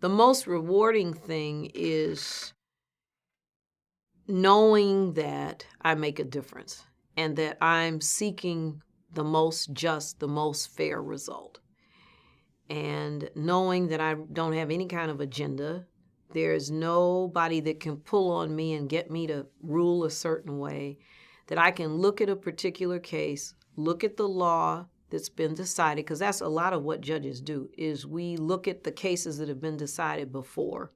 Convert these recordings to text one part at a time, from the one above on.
The most rewarding thing is knowing that I make a difference and that I'm seeking the most just, the most fair result. And knowing that I don't have any kind of agenda, there's nobody that can pull on me and get me to rule a certain way, that I can look at a particular case, look at the law that's been decided, because that's a lot of what judges do, is we look at the cases that have been decided before,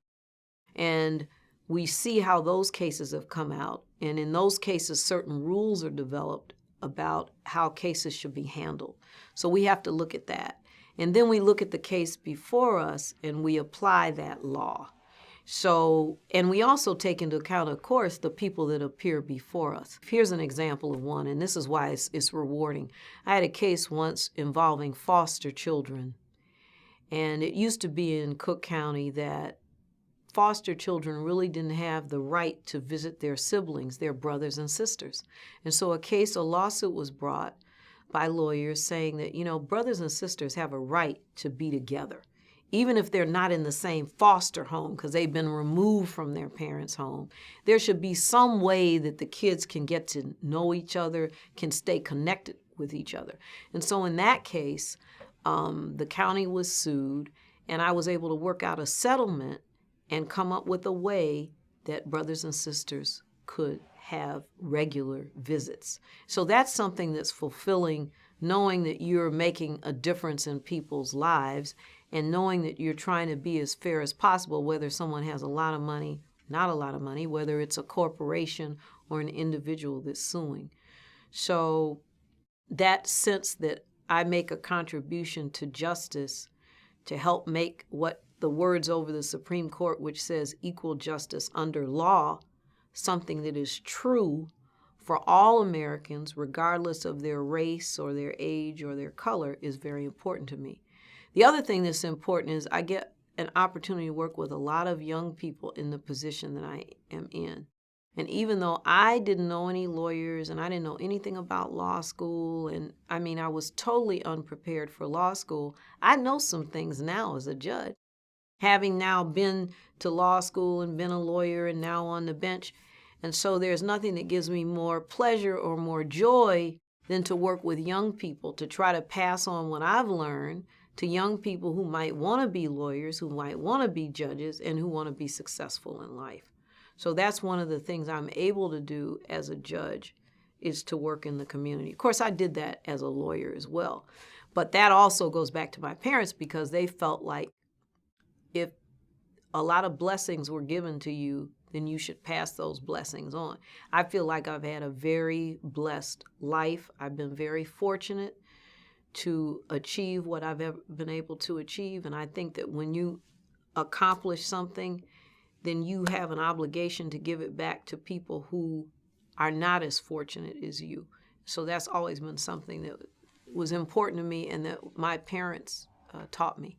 and we see how those cases have come out. And in those cases, certain rules are developed about how cases should be handled. So we have to look at that. And then we look at the case before us and we apply that law. So, and we also take into account, of course, the people that appear before us. Here's an example of one, and this is why it's rewarding. I had a case once involving foster children. And it used to be in Cook County that foster children really didn't have the right to visit their siblings, their brothers and sisters. And so a lawsuit was brought by lawyers saying that, brothers and sisters have a right to be together, even if they're not in the same foster home because they've been removed from their parents' home. There should be some way that the kids can get to know each other, can stay connected with each other. And so in that case, the county was sued, and I was able to work out a settlement and come up with a way that brothers and sisters could have regular visits. So that's something that's fulfilling, knowing that you're making a difference in people's lives and knowing that you're trying to be as fair as possible, whether someone has a lot of money, not a lot of money, whether it's a corporation or an individual that's suing. So that sense that I make a contribution to justice to help make what the words over the Supreme Court, which says equal justice under law, something that is true for all Americans, regardless of their race or their age or their color, is very important to me. The other thing that's important is I get an opportunity to work with a lot of young people in the position that I am in. And even though I didn't know any lawyers and I didn't know anything about law school, and I was totally unprepared for law school, I know some things now as a judge. Having now been to law school and been a lawyer and now on the bench. And so there's nothing that gives me more pleasure or more joy than to work with young people, to try to pass on what I've learned to young people who might want to be lawyers, who might want to be judges, and who want to be successful in life. So that's one of the things I'm able to do as a judge, is to work in the community. Of course, I did that as a lawyer as well. But that also goes back to my parents, because they felt like if a lot of blessings were given to you, then you should pass those blessings on. I feel like I've had a very blessed life. I've been very fortunate to achieve what I've ever been able to achieve. And I think that when you accomplish something, then you have an obligation to give it back to people who are not as fortunate as you. So that's always been something that was important to me and that my parents taught me.